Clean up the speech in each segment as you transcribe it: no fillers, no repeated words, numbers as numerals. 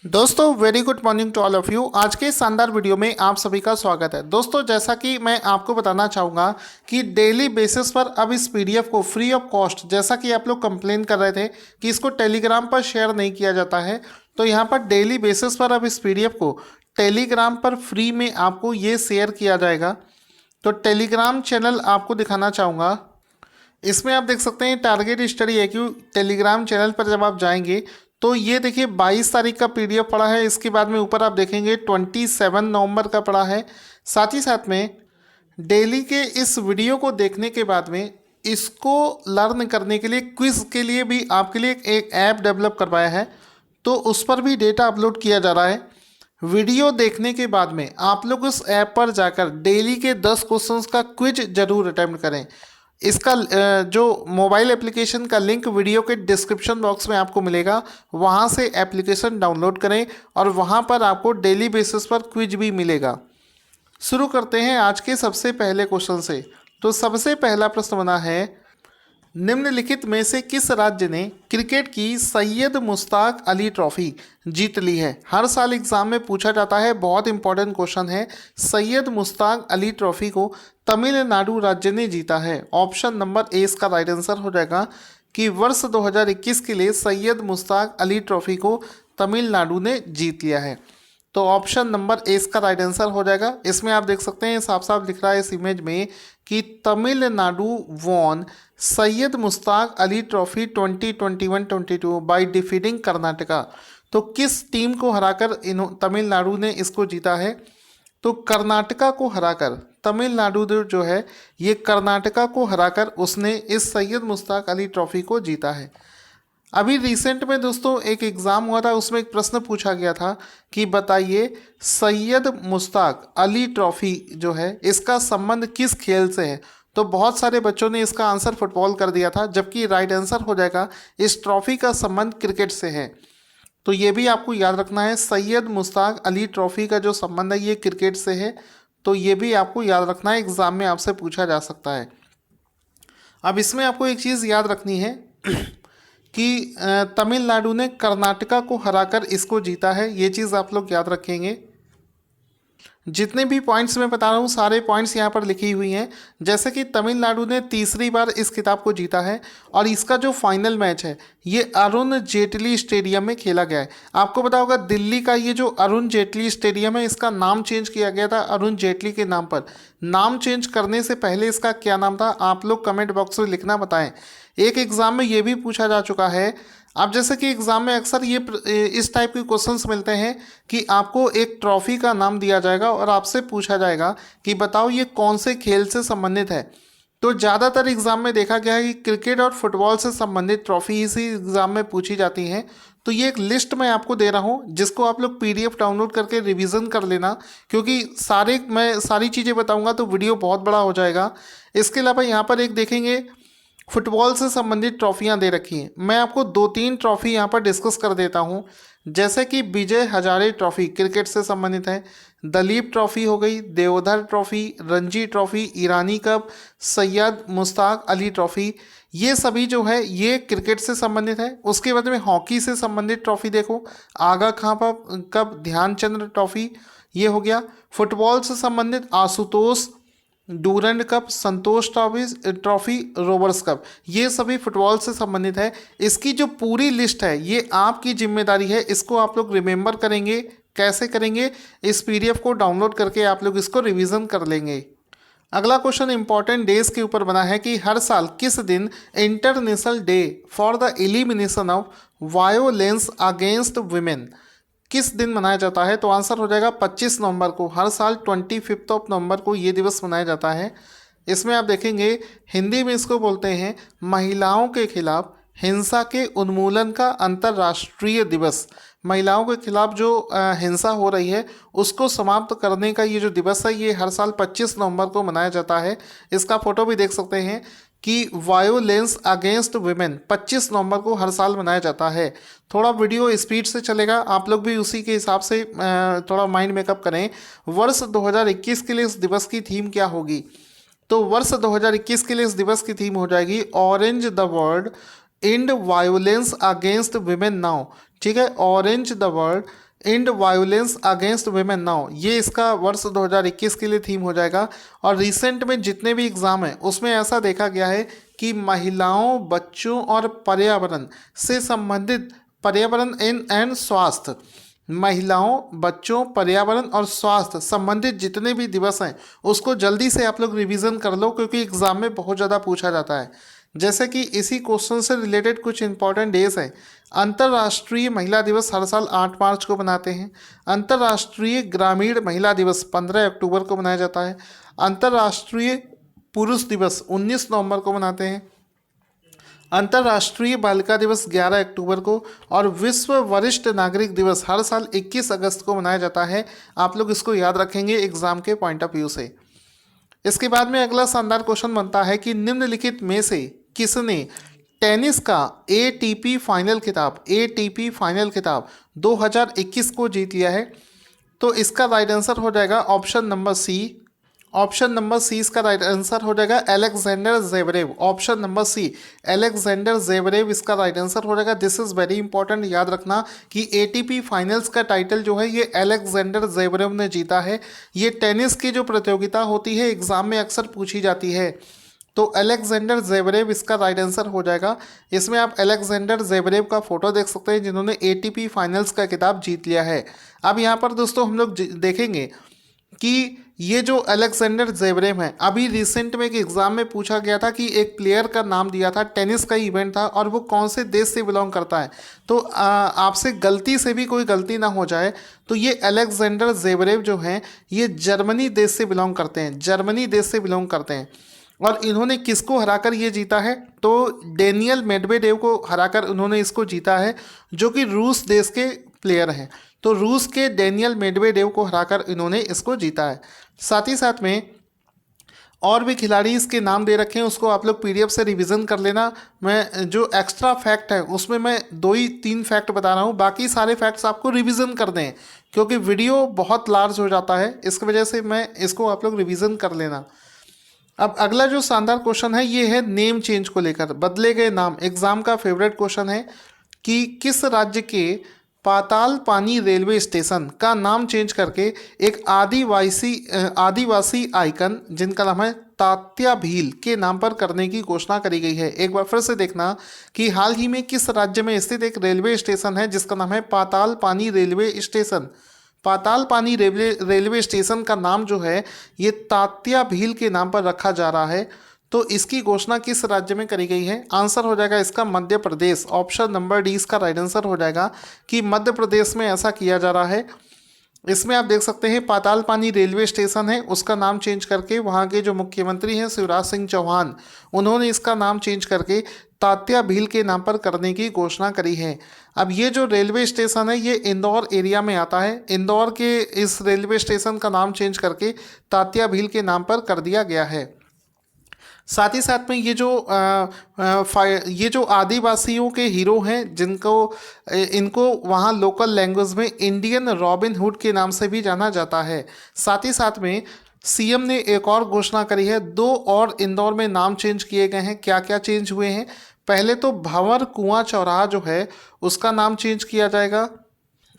दोस्तों very good morning to all of you. आज के इस शानदार वीडियो में आप सभी का स्वागत है। दोस्तों जैसा कि मैं आपको बताना चाहूँगा कि डेली बेसिस पर अब इस पीडीएफ को फ्री ऑफ कॉस्ट, जैसा कि आप लोग कंप्लेन कर रहे थे कि इसको टेलीग्राम पर शेयर नहीं किया जाता है, तो यहाँ पर डेली बेसिस पर अब इस पीडीएफ को टेलीग्राम पर फ्री में आपको ये शेयर किया जाएगा। तो टेलीग्राम चैनल आपको दिखाना चाहूँगा। इसमें आप देख सकते हैं target study IQ Telegram channel पर जब आप जाएंगे तो ये देखिए 22 तारीख का पीडीएफ पड़ा है। इसके बाद में ऊपर आप देखेंगे 27 नवंबर का पड़ा है। साथ ही साथ में डेली के इस वीडियो को देखने के बाद में इसको लर्न करने के लिए क्विज के लिए भी आपके लिए एक ऐप डेवलप करवाया है, तो उस पर भी डेटा अपलोड किया जा रहा है। वीडियो देखने के बाद में आप लोग उस ऐप पर जाकर डेली के 10 क्वेश्चंस का क्विज जरूर अटेम्प्ट करें। इसका जो मोबाइल एप्लीकेशन का लिंक वीडियो के डिस्क्रिप्शन बॉक्स में आपको मिलेगा, वहां से एप्लीकेशन डाउनलोड करें और वहां पर आपको डेली बेसिस पर क्विज भी मिलेगा। शुरू करते हैं आज के सबसे पहले क्वेश्चन से। तो सबसे पहला प्रश्न बना है, निम्नलिखित में से किस राज्य ने क्रिकेट की सैयद मुश्ताक अली ट्रॉफी जीत ली है? हर साल एग्जाम में पूछा जाता है, बहुत इंपॉर्टेंट क्वेश्चन है। सैयद मुश्ताक अली ट्रॉफी को तमिलनाडु राज्य ने जीता है। ऑप्शन नंबर ए इसका राइट आंसर हो जाएगा कि वर्ष 2021 के लिए सैयद मुश्ताक अली ट्रॉफी को तमिलनाडु ने जीत लिया है। तो ऑप्शन नंबर ए इसका राइट आंसर हो जाएगा। इसमें आप देख सकते हैं साफ साफ लिख रहा है इस इमेज में कि Tamil Nadu won Syed Mushtaq Ali trophy 2021-22 by defeating Karnataka. तो किस टीम को हराकर तमिलनाडु ने इसको जीता है? तो कर्नाटका को हराकर तमिलनाडु जो है ये कर्नाटका को हराकर उसने इस सैयद मुश्ताक अली ट्रॉफी को जीता है। अभी रिसेंट में दोस्तों एक एग्ज़ाम हुआ था, उसमें एक प्रश्न पूछा गया था कि बताइए सैयद मुश्ताक अली ट्रॉफी जो है इसका संबंध किस खेल से है? तो बहुत सारे बच्चों ने इसका आंसर फुटबॉल कर दिया था, जबकि राइट आंसर हो जाएगा इस ट्रॉफी का संबंध क्रिकेट से है। तो ये भी आपको याद रखना है, सैयद मुश्ताक अली ट्रॉफी का जो संबंध है ये क्रिकेट से है। तो ये भी आपको याद रखना है, एग्ज़ाम में आपसे पूछा जा सकता है। अब इसमें आपको एक चीज़ याद रखनी है कि तमिलनाडु ने कर्नाटका को हराकर इसको जीता है, ये चीज़ आप लोग याद रखेंगे। जितने भी पॉइंट्स मैं बता रहा हूँ सारे पॉइंट्स यहाँ पर लिखी हुई हैं। जैसे कि तमिलनाडु ने तीसरी बार इस खिताब को जीता है और इसका जो फाइनल मैच है ये अरुण जेटली स्टेडियम में खेला गया है। आपको पता होगा दिल्ली का ये जो अरुण जेटली स्टेडियम है इसका नाम चेंज किया गया था अरुण जेटली के नाम पर। नाम चेंज करने से पहले इसका क्या नाम था आप लोग कमेंट बॉक्स में लिखना बताएं। एक एग्ज़ाम में ये भी पूछा जा चुका है। अब जैसे कि एग्ज़ाम में अक्सर ये इस टाइप के क्वेश्चंस मिलते हैं कि आपको एक ट्रॉफ़ी का नाम दिया जाएगा और आपसे पूछा जाएगा कि बताओ ये कौन से खेल से संबंधित है। तो ज़्यादातर एग्ज़ाम में देखा गया है कि क्रिकेट और फुटबॉल से संबंधित ट्रॉफ़ी इसी एग्ज़ाम में पूछी जाती हैं। तो ये एक लिस्ट मैं आपको दे रहा हूँ जिसको आप लोग पीडीएफ डाउनलोड करके रिवीजन कर लेना, क्योंकि मैं सारी चीज़ें बताऊँगा तो वीडियो बहुत बड़ा हो जाएगा। इसके अलावा यहाँ पर एक देखेंगे फुटबॉल से संबंधित ट्रॉफियां दे रखी हैं। मैं आपको 2-3 ट्रॉफी यहाँ पर डिस्कस कर देता हूँ। जैसे कि विजय हजारे ट्रॉफी क्रिकेट से संबंधित है, दलीप ट्रॉफी हो गई, देवधर ट्रॉफी, रणजी ट्रॉफी, ईरानी कप, सैयद मुश्ताक अली ट्रॉफी, ये सभी जो है ये क्रिकेट से संबंधित है। उसके बाद में हॉकी से संबंधित ट्रॉफी देखो, आगा खां कप, ध्यानचंद्र ट्रॉफी, ये हो गया। फुटबॉल से संबंधित आशुतोष डूरंड कप, संतोष ट्रॉफी, रोबर्स कप, ये सभी फुटबॉल से संबंधित है। इसकी जो पूरी लिस्ट है ये आपकी जिम्मेदारी है, इसको आप लोग रिमेंबर करेंगे। कैसे करेंगे? इस पीडीएफ को डाउनलोड करके आप लोग इसको रिवीजन कर लेंगे। अगला क्वेश्चन इंपॉर्टेंट डेज के ऊपर बना है कि हर साल किस दिन international day for the elimination of violence against women किस दिन मनाया जाता है? तो आंसर हो जाएगा 25 नवंबर को। हर साल 25 ऑफ नवंबर को ये दिवस मनाया जाता है। इसमें आप देखेंगे हिंदी में इसको बोलते हैं महिलाओं के खिलाफ हिंसा के उन्मूलन का अंतर्राष्ट्रीय दिवस। महिलाओं के खिलाफ जो हिंसा हो रही है उसको समाप्त करने का ये जो दिवस है ये हर साल 25 नवंबर को मनाया जाता है। इसका फोटो भी देख सकते हैं कि वायोलेंस अगेंस्ट वुमेन 25 नवंबर को हर साल मनाया जाता है। थोड़ा वीडियो स्पीड से चलेगा, आप लोग भी उसी के हिसाब से थोड़ा माइंड मेकअप करें। वर्ष 2021 के लिए इस दिवस की थीम क्या होगी? तो वर्ष 2021 के लिए इस दिवस की थीम हो जाएगी orange the world and violence against women now. ठीक है, orange the world and violence against women now, ये इसका वर्ष 2021 के लिए थीम हो जाएगा। और रिसेंट में जितने भी एग्ज़ाम हैं उसमें ऐसा देखा गया है कि महिलाओं, बच्चों और पर्यावरण से संबंधित, पर्यावरण एंड स्वास्थ्य, महिलाओं, बच्चों, पर्यावरण और स्वास्थ्य संबंधित जितने भी दिवस हैं उसको जल्दी से आप लोग रिवीजन कर लो, क्योंकि एग्ज़ाम में बहुत ज़्यादा पूछा जाता है। जैसे कि इसी क्वेश्चन से रिलेटेड कुछ इंपॉर्टेंट डेज हैं। अंतर्राष्ट्रीय महिला दिवस हर साल 8 मार्च को मनाते हैं। अंतर्राष्ट्रीय ग्रामीण महिला दिवस 15 अक्टूबर को मनाया जाता है। अंतर्राष्ट्रीय पुरुष दिवस 19 नवंबर को मनाते हैं। अंतर्राष्ट्रीय बालिका दिवस 11 अक्टूबर को, और विश्व वरिष्ठ नागरिक दिवस हर साल 21 अगस्त को मनाया जाता है। आप लोग इसको याद रखेंगे एग्जाम के पॉइंट ऑफ व्यू से। इसके बाद में अगला शानदार क्वेश्चन बनता है कि निम्नलिखित में से किसने टेनिस का एटीपी फाइनल खिताब 2021 को जीत लिया है? तो इसका राइट आंसर हो जाएगा option number C. Option number C इसका राइट आंसर हो जाएगा Alexander Zverev. Option number C Alexander Zverev इसका राइट आंसर हो जाएगा। दिस इज़ वेरी इंपॉर्टेंट, याद रखना कि एटीपी फाइनल्स का टाइटल जो है ये अलेक्जेंडर ज़ेवरेव ने जीता है। ये टेनिस की जो प्रतियोगिता होती है एग्जाम में अक्सर पूछी जाती है, तो अलेक्जेंडर ज़ेवरेव इसका राइट आंसर हो जाएगा। इसमें आप अलेक्जेंडर ज़ेवरेव का फोटो देख सकते हैं जिन्होंने एटीपी फाइनल्स का खिताब जीत लिया है। अब यहाँ पर दोस्तों हम लोग देखेंगे कि ये जो अलेक्जेंडर ज़ेवरेव हैं, अभी रिसेंट में एक एग्ज़ाम में पूछा गया था कि एक प्लेयर का नाम दिया था, टेनिस का इवेंट था और वो कौन से देश से बिलोंग करता है। तो आपसे गलती से भी कोई गलती ना हो जाए, तो ये अलेक्जेंडर ज़ेवरेव जो हैं ये जर्मनी देश से बिलोंग करते हैं, जर्मनी देश से बिलोंग करते हैं। और इन्होंने किसको हराकर ये जीता है? तो डेनियल मेडवेडेव को हराकर उन्होंने इसको जीता है, जो कि रूस देश के प्लेयर हैं। तो रूस के डेनियल मेडवेडेव को हराकर इन्होंने इसको जीता है। साथ ही साथ में और भी खिलाड़ी इसके नाम दे रखे हैं, उसको आप लोग पीडीएफ से रिवीजन कर लेना। मैं जो एक्स्ट्रा फैक्ट है उसमें मैं 2 ही 3 फैक्ट बता रहा हूँ, बाकी सारे फैक्ट्स आपको रिवीजन कर दें, क्योंकि वीडियो बहुत लार्ज हो जाता है, इसकी वजह से मैं इसको आप लोग रिवीजन कर लेना। अब अगला जो शानदार क्वेश्चन है ये है नेम चेंज को लेकर, बदले गए नाम। एग्जाम का फेवरेट क्वेश्चन है कि किस राज्य के पाताल पानी रेलवे स्टेशन का नाम चेंज करके एक आदिवासी आइकन जिनका नाम है तात्या भील के नाम पर करने की घोषणा करी गई है। एक बार फिर से देखना कि हाल ही में किस राज्य में स्थित एक रेलवे स्टेशन है जिसका नाम है पाताल पानी रेलवे स्टेशन। पाताल पानी रेलवे स्टेशन का नाम जो है ये तात्या भील के नाम पर रखा जा रहा है। तो इसकी घोषणा किस राज्य में करी गई है? आंसर हो जाएगा इसका Madhya Pradesh. Option number D इसका राइट आंसर हो जाएगा कि मध्य प्रदेश में ऐसा किया जा रहा है। इसमें आप देख सकते हैं पाताल पानी रेलवे स्टेशन है, उसका नाम चेंज करके वहाँ के जो मुख्यमंत्री हैं शिवराज सिंह चौहान, उन्होंने इसका नाम चेंज करके तात्या भील के नाम पर करने की घोषणा करी है। अब ये जो रेलवे स्टेशन है ये इंदौर एरिया में आता है। इंदौर के इस रेलवे स्टेशन का नाम चेंज करके तात्या भील के नाम पर कर दिया गया है। साथ ही साथ में ये जो आदिवासियों के हीरो हैं जिनको इनको वहाँ लोकल लैंग्वेज में इंडियन रॉबिन हुड के नाम से भी जाना जाता है। साथ ही साथ में सीएम ने एक और घोषणा करी है, 2 और इंदौर में नाम चेंज किए गए हैं। क्या क्या चेंज हुए हैं? पहले तो भंवर कुआं चौराहा जो है उसका नाम चेंज किया जाएगा,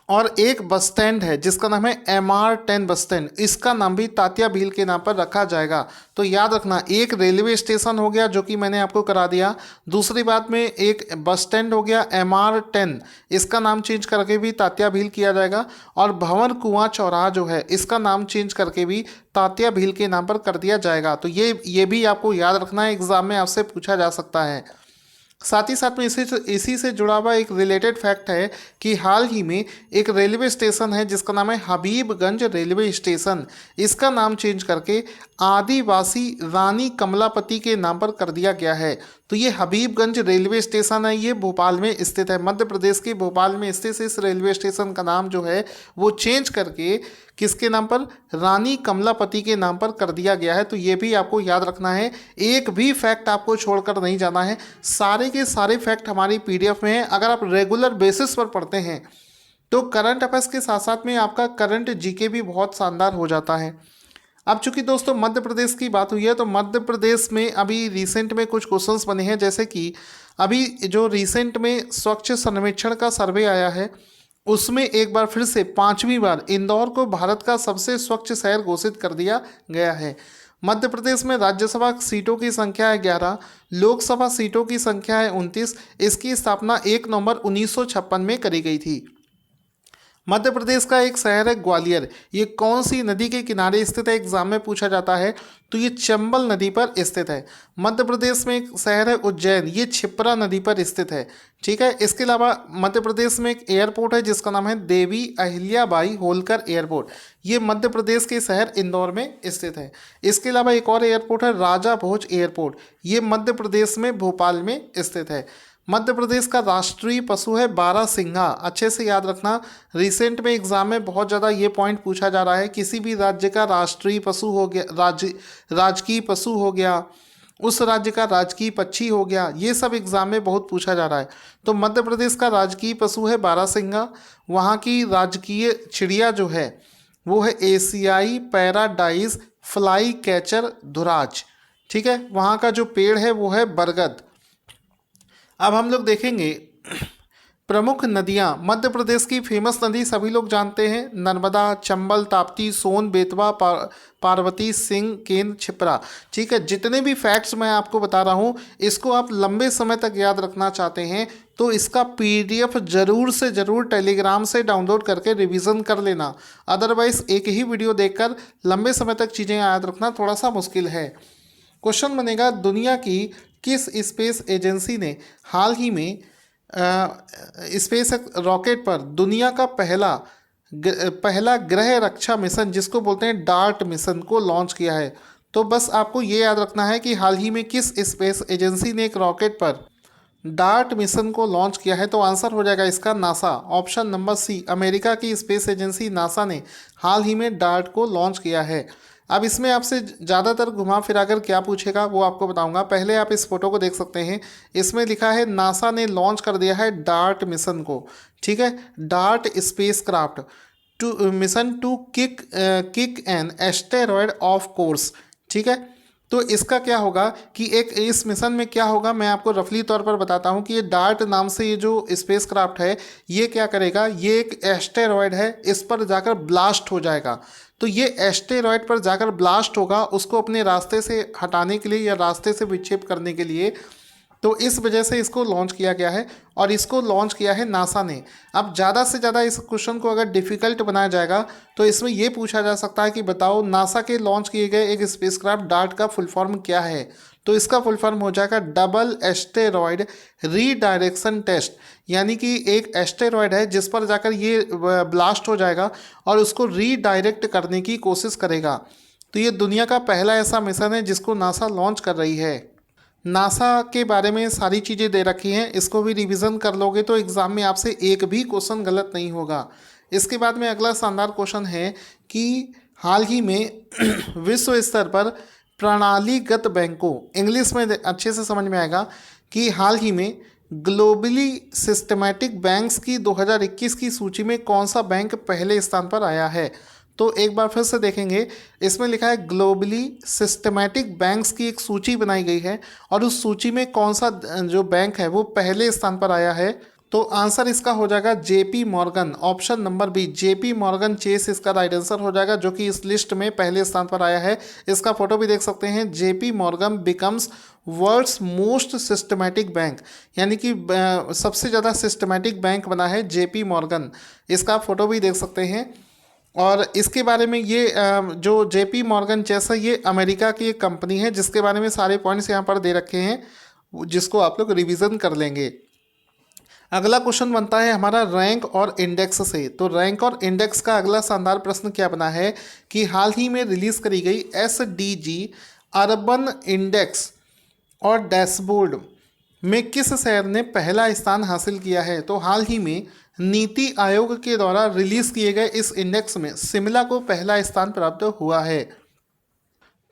और एक बस स्टैंड है जिसका नाम है MR10 बस स्टैंड, इसका नाम भी तात्या भील के नाम पर रखा जाएगा। तो याद रखना, एक रेलवे स्टेशन हो गया जो कि मैंने आपको करा दिया, दूसरी बात में एक बस स्टैंड हो गया MR10, इसका नाम चेंज करके भी तात्या भील किया जाएगा, और भंवर कुआं चौराहा जो है इसका नाम चेंज करके भी तात्या भील के नाम पर कर दिया जाएगा। तो ये भी आपको याद रखना है, एग्जाम में आपसे पूछा जा सकता है। साथ ही साथ में इसी से जुड़ा हुआ एक रिलेटेड फैक्ट है कि हाल ही में एक रेलवे स्टेशन है जिसका नाम है हबीबगंज रेलवे स्टेशन, इसका नाम चेंज करके आदिवासी रानी कमलापति के नाम पर कर दिया गया है। तो ये हबीबगंज रेलवे स्टेशन है, ये भोपाल में स्थित है, मध्य प्रदेश के भोपाल में स्थित इस रेलवे स्टेशन का नाम जो है वो चेंज करके किसके नाम पर? रानी कमलापति के नाम पर कर दिया गया है। तो ये भी आपको याद रखना है, एक भी फैक्ट आपको छोड़कर नहीं जाना है। सारे के सारे फैक्ट हमारी पीडीएफ में हैं। अगर आप रेगुलर बेसिस पर पढ़ते हैं तो करंट अफेयर्स के साथ साथ में आपका करंट जीके भी बहुत शानदार हो जाता है। अब चूंकि दोस्तों मध्य प्रदेश की बात हुई है तो मध्य प्रदेश में अभी रिसेंट में कुछ क्वेश्चंस बने हैं, जैसे कि अभी जो रिसेंट में स्वच्छ सर्वेक्षण का सर्वे आया है उसमें एक बार फिर से पांचवी बार इंदौर को भारत का सबसे स्वच्छ शहर घोषित कर दिया गया है। मध्य प्रदेश में राज्यसभा सीटों की संख्या है 11, लोकसभा सीटों की संख्या है 29। इसकी स्थापना 1 नवंबर 1956 में करी गई थी। मध्य प्रदेश का एक शहर है ग्वालियर। ये कौन सी नदी के किनारे स्थित है, एग्जाम में पूछा जाता है, तो ये चंबल नदी पर स्थित है। मध्य प्रदेश में एक शहर है उज्जैन, ये क्षिप्रा नदी पर स्थित है। ठीक है। इसके अलावा मध्य प्रदेश में एक एयरपोर्ट है जिसका नाम है देवी अहिल्याबाई होलकर एयरपोर्ट, ये मध्य प्रदेश के शहर इंदौर में स्थित है। इसके अलावा एक और एयरपोर्ट है राजा भोज एयरपोर्ट, ये मध्य प्रदेश में भोपाल में स्थित है। मध्य प्रदेश का राष्ट्रीय पशु है बारहसिंघा, अच्छे से याद रखना। रिसेंट में एग्जाम में बहुत ज़्यादा ये पॉइंट पूछा जा रहा है, किसी भी राज्य का राष्ट्रीय पशु हो गया, राजकीय पशु हो गया, उस राज्य का राजकीय पक्षी हो गया, ये सब एग्जाम में बहुत पूछा जा रहा है। तो मध्य प्रदेश का राजकीय पशु है बारहसिंघा। वहाँ की राजकीय चिड़िया जो है वो है एशियाई पैराडाइज फ्लाई कैचर धुराज। ठीक है। वहाँ का जो पेड़ है वो है बरगद। अब हम लोग देखेंगे प्रमुख नदियां। मध्य प्रदेश की फेमस नदी सभी लोग जानते हैं, नर्मदा, चंबल, ताप्ती, सोन, बेतवा, पार्वती, सिंह, केन, क्षिप्रा। ठीक है। जितने भी फैक्ट्स मैं आपको बता रहा हूं, इसको आप लंबे समय तक याद रखना चाहते हैं तो इसका पीडीएफ जरूर से जरूर टेलीग्राम से डाउनलोड करके रिवीजन कर लेना। अदरवाइज एक ही वीडियो देखकर लंबे समय तक चीज़ें याद रखना थोड़ा सा मुश्किल है। क्वेश्चन बनेगा, दुनिया की किस स्पेस एजेंसी ने हाल ही में स्पेस रॉकेट पर दुनिया का पहला ग्रह रक्षा मिशन, जिसको बोलते हैं डार्ट मिशन, को लॉन्च किया है? तो बस आपको ये याद रखना है कि हाल ही में किस स्पेस एजेंसी ने एक रॉकेट पर डार्ट मिशन को लॉन्च किया है। तो आंसर हो जाएगा इसका NASA, option number C. America की स्पेस एजेंसी नासा ने हाल ही में डार्ट को लॉन्च किया है। अब इसमें आपसे ज़्यादातर घुमा फिरा कर क्या पूछेगा वो आपको बताऊंगा। पहले आप इस फोटो को देख सकते हैं, इसमें लिखा है नासा ने लॉन्च कर दिया है डार्ट मिशन को। ठीक है। DART spacecraft to mission to kick an asteroid off course. ठीक है। तो इसका क्या होगा कि एक इस मिशन में क्या होगा, मैं आपको रफली तौर पर बताता हूँ कि ये डार्ट नाम से ये जो स्पेस क्राफ्ट है ये क्या करेगा, ये एक एस्टेरॉयड है, इस पर जाकर ब्लास्ट हो जाएगा। तो ये एस्टेरॉयड पर जाकर ब्लास्ट होगा, उसको अपने रास्ते से हटाने के लिए या रास्ते से विक्षेप करने के लिए। तो इस वजह से इसको लॉन्च किया गया है और इसको लॉन्च किया है नासा ने। अब ज़्यादा से ज़्यादा इस क्वेश्चन को अगर डिफ़िकल्ट बनाया जाएगा तो इसमें ये पूछा जा सकता है कि बताओ नासा के लॉन्च किए गए एक स्पेसक्राफ्ट डार्ट का फुल फॉर्म क्या है। तो इसका फुल फॉर्म हो जाएगा डबल एस्टेरॉयड रीडायरेक्शन टेस्ट, यानी कि एक एस्टेरॉयड है जिस पर जाकर ये ब्लास्ट हो जाएगा और उसको रीडायरेक्ट करने की कोशिश करेगा। तो ये दुनिया का पहला ऐसा मिशन है जिसको नासा लॉन्च कर रही है। नासा के बारे में सारी चीज़ें दे रखी हैं, इसको भी रिवीजन कर लोगे तो एग्ज़ाम में आपसे एक भी क्वेश्चन गलत नहीं होगा। इसके बाद में अगला शानदार क्वेश्चन है कि हाल ही में विश्व स्तर पर प्रणालीगत बैंकों, इंग्लिश में अच्छे से समझ में आएगा कि हाल ही में ग्लोबली सिस्टमैटिक बैंक्स की 2021 की सूची में कौन सा बैंक पहले स्थान पर आया है। तो एक बार फिर से देखेंगे, इसमें लिखा है ग्लोबली सिस्टमैटिक बैंक्स की एक सूची बनाई गई है और उस सूची में कौन सा जो बैंक है वो पहले स्थान पर आया है। तो आंसर इसका हो जाएगा JP Morgan, option number B, JP Morgan Chase इसका राइट आंसर हो जाएगा, जो कि इस लिस्ट में पहले स्थान पर आया है। इसका फोटो भी देख सकते हैं, JP Morgan becomes world's most systematic bank, यानी कि सबसे ज़्यादा सिस्टमैटिक बैंक बना है जेपी मॉर्गन। इसका फोटो भी देख सकते हैं। और इसके बारे में ये जो जेपी मॉर्गन चेस है ये अमेरिका की एक कंपनी है जिसके बारे में सारे पॉइंट्स यहाँ पर दे रखे हैं, जिसको आप लोग रिवीजन कर लेंगे। अगला क्वेश्चन बनता है हमारा रैंक और इंडेक्स से। तो रैंक और इंडेक्स का अगला शानदार प्रश्न क्या बना है कि हाल ही में रिलीज करी गई SDG अर्बन इंडेक्स और डैशबोर्ड में किस शहर ने पहला स्थान हासिल किया है। तो हाल ही में नीति आयोग के द्वारा रिलीज किए गए इस इंडेक्स में शिमला को पहला स्थान प्राप्त हुआ है।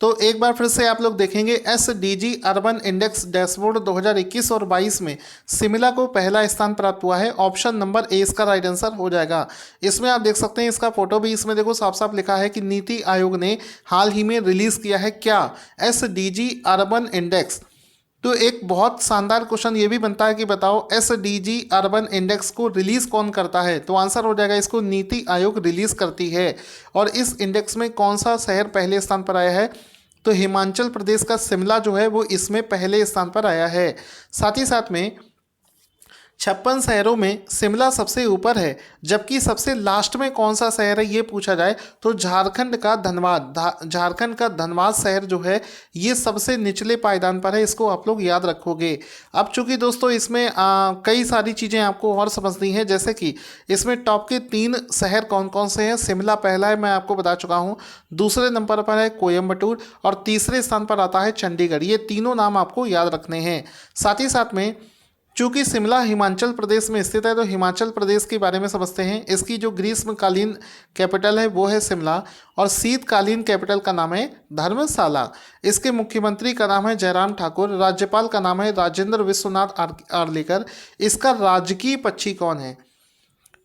तो एक बार फिर से आप लोग देखेंगे, SDG अर्बन इंडेक्स डैशबोर्ड 2021 और 22 में शिमला को पहला स्थान प्राप्त हुआ है। ऑप्शन नंबर ए इसका राइट आंसर हो जाएगा। इसमें आप देख सकते हैं, इसका फोटो भी इसमें देखो साफ साफ लिखा है कि नीति आयोग ने हाल ही में रिलीज किया है क्या, SDG अर्बन इंडेक्स। तो एक बहुत शानदार क्वेश्चन ये भी बनता है कि बताओ एसडीजी अर्बन इंडेक्स को रिलीज कौन करता है। तो आंसर हो जाएगा इसको नीति आयोग रिलीज करती है। और इस इंडेक्स में कौन सा शहर पहले स्थान पर आया है, तो हिमाचल प्रदेश का शिमला जो है वो इसमें पहले स्थान पर आया है। साथ ही साथ में 56 शहरों में शिमला सबसे ऊपर है, जबकि सबसे लास्ट में कौन सा शहर है ये पूछा जाए तो झारखंड का धनबाद शहर जो है ये सबसे निचले पायदान पर है। इसको आप लोग याद रखोगे। अब चूंकि दोस्तों इसमें कई सारी चीज़ें आपको और समझनी है, जैसे कि इसमें टॉप के 3 शहर कौन कौन से हैं। शिमला पहला है, मैं आपको बता चुका हूँ। दूसरे नंबर पर है कोयम्बटूर और तीसरे स्थान पर आता है चंडीगढ़। ये तीनों नाम आपको याद रखने हैं। साथ ही साथ में चूंकि शिमला हिमाचल प्रदेश में स्थित है तो हिमाचल प्रदेश के बारे में समझते हैं। इसकी जो ग्रीष्मकालीन कैपिटल है वो है शिमला और शीतकालीन कैपिटल का नाम है धर्मशाला। इसके मुख्यमंत्री का नाम है जयराम ठाकुर, राज्यपाल का नाम है राजेंद्र विश्वनाथ आर्लेकर। इसका राजकीय पक्षी कौन है।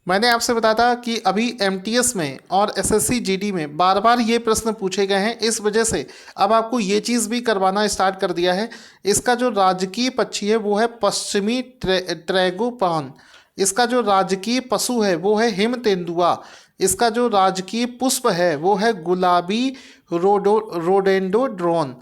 मैंने आपसे बताया था कि अभी एमटीएस में और एसएससी जीडी में बार बार ये प्रश्न पूछे गए हैं, इस वजह से अब आपको ये चीज़ भी करवाना स्टार्ट कर दिया है। इसका जो राजकीय पक्षी है वो है पश्चिमी ट्रैगोपॉन। इसका जो राजकीय पशु है वो है हिम तेंदुआ। इसका जो राजकीय पुष्प है वो है गुलाबी रोडेंडोड्रोन।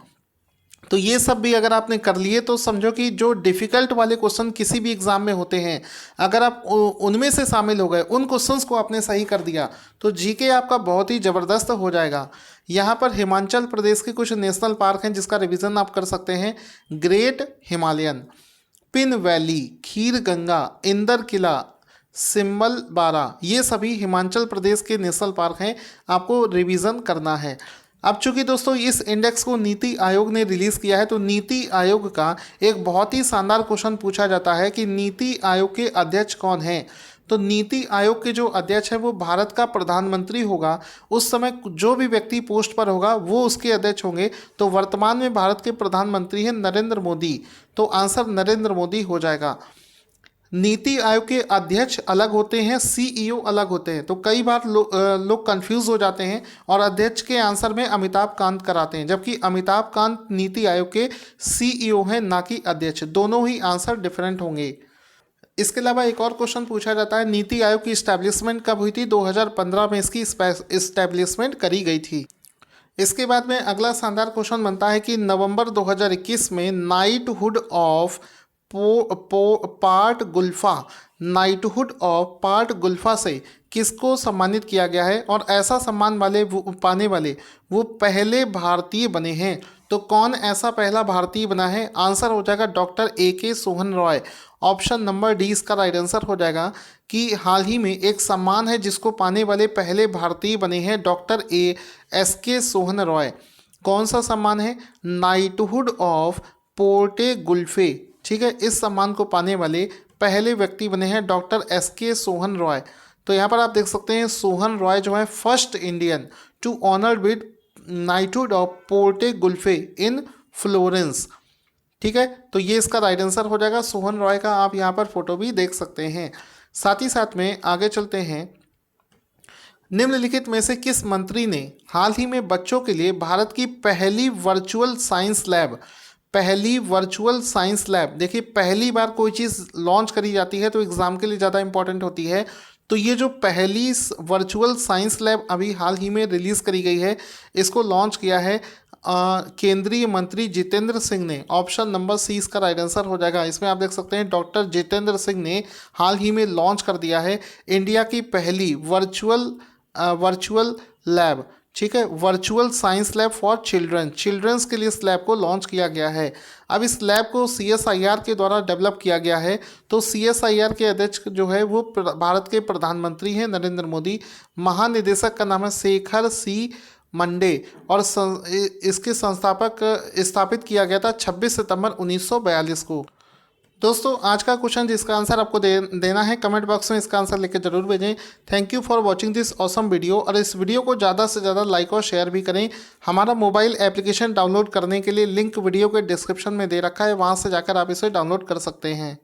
तो ये सब भी अगर आपने कर लिए तो समझो कि जो डिफ़िकल्ट वाले क्वेश्चन किसी भी एग्ज़ाम में होते हैं, अगर आप उनमें से शामिल हो गए, उन क्वेश्चंस को आपने सही कर दिया तो जीके आपका बहुत ही ज़बरदस्त हो जाएगा। यहाँ पर हिमाचल प्रदेश के कुछ नेशनल पार्क हैं जिसका रिवीजन आप कर सकते हैं। ग्रेट हिमालयन, पिन वैली, खीर गंगा, इंदर किला, सिम्बल बारा, ये सभी हिमाचल प्रदेश के नेशनल पार्क हैं, आपको रिवीजन करना है। अब चूंकि दोस्तों इस इंडेक्स को नीति आयोग ने रिलीज़ किया है तो नीति आयोग का एक बहुत ही शानदार क्वेश्चन पूछा जाता है कि नीति आयोग के अध्यक्ष कौन हैं। तो नीति आयोग के जो अध्यक्ष है वो भारत का प्रधानमंत्री होगा। उस समय जो भी व्यक्ति पोस्ट पर होगा वो उसके अध्यक्ष होंगे। तो वर्तमान में भारत के प्रधानमंत्री हैं नरेंद्र मोदी। तो आंसर नरेंद्र मोदी हो जाएगा। नीति आयोग के अध्यक्ष अलग होते हैं, सीईओ अलग होते हैं। तो कई बार लोग कंफ्यूज हो जाते हैं और अध्यक्ष के आंसर में अमिताभ कांत कराते हैं, जबकि अमिताभ कांत नीति आयोग के सीईओ हैं ना कि अध्यक्ष। दोनों ही आंसर डिफरेंट होंगे। इसके अलावा एक और क्वेश्चन पूछा जाता है नीति आयोग की इस्टेब्लिशमेंट कब हुई थी। 2015 में इसकी इस्टेब्लिशमेंट करी गई थी। इसके बाद में अगला शानदार क्वेश्चन बनता है कि नवंबर 2021 में नाइटहुड ऑफ पार्ट गुल्फा से किसको सम्मानित किया गया है और ऐसा सम्मान पाने वाले वो पहले भारतीय बने हैं। तो कौन ऐसा पहला भारतीय बना है। आंसर हो जाएगा doctor AK Sohan Roy. Option number D इसका राइट आंसर हो जाएगा कि हाल ही में एक सम्मान है जिसको पाने वाले पहले भारतीय बने हैं डॉक्टर SK सोहन रॉय। कौन सा सम्मान है। Knighthood of Porte Gulfe. ठीक है, इस सम्मान को पाने वाले पहले व्यक्ति बने हैं डॉक्टर SK सोहन रॉय। तो यहाँ पर आप देख सकते हैं सोहन रॉय जो है first Indian to honoured with knighthood of Porte Gulfe in Florence. ठीक है, तो ये इसका राइट आंसर हो जाएगा। सोहन रॉय का आप यहाँ पर फोटो भी देख सकते हैं। साथ ही साथ में आगे चलते हैं। निम्नलिखित में से किस मंत्री ने हाल ही में बच्चों के लिए भारत की पहली वर्चुअल साइंस लैब, देखिए पहली बार कोई चीज़ लॉन्च करी जाती है तो एग्ज़ाम के लिए ज़्यादा इंपॉर्टेंट होती है। तो ये जो पहली वर्चुअल साइंस लैब अभी हाल ही में रिलीज़ करी गई है, इसको लॉन्च किया है केंद्रीय मंत्री जितेंद्र सिंह ने। ऑप्शन नंबर सी इसका राइट आंसर हो जाएगा। इसमें आप देख सकते हैं डॉक्टर जितेंद्र सिंह ने हाल ही में लॉन्च कर दिया है इंडिया की पहली वर्चुअल लैब। ठीक है, virtual science lab for childrens के लिए इस लैब को लॉन्च किया गया है। अब इस लैब को CSIR के द्वारा डेवलप किया गया है। तो CSIR के अध्यक्ष जो है वो भारत के प्रधानमंत्री हैं नरेंद्र मोदी। महानिदेशक का नाम है शेखर C मंडे और इसके संस्थापक स्थापित किया गया था 26 सितंबर 1942 को। दोस्तों आज का क्वेश्चन जिसका आंसर आपको देना है कमेंट बॉक्स में इसका आंसर लेकर जरूर भेजें। Thank you for watching this awesome video. और इस वीडियो को ज़्यादा से ज़्यादा लाइक और शेयर भी करें। हमारा मोबाइल एप्लीकेशन डाउनलोड करने के लिए लिंक वीडियो के डिस्क्रिप्शन में दे रखा है, वहाँ से जाकर आप इसे डाउनलोड कर सकते हैं।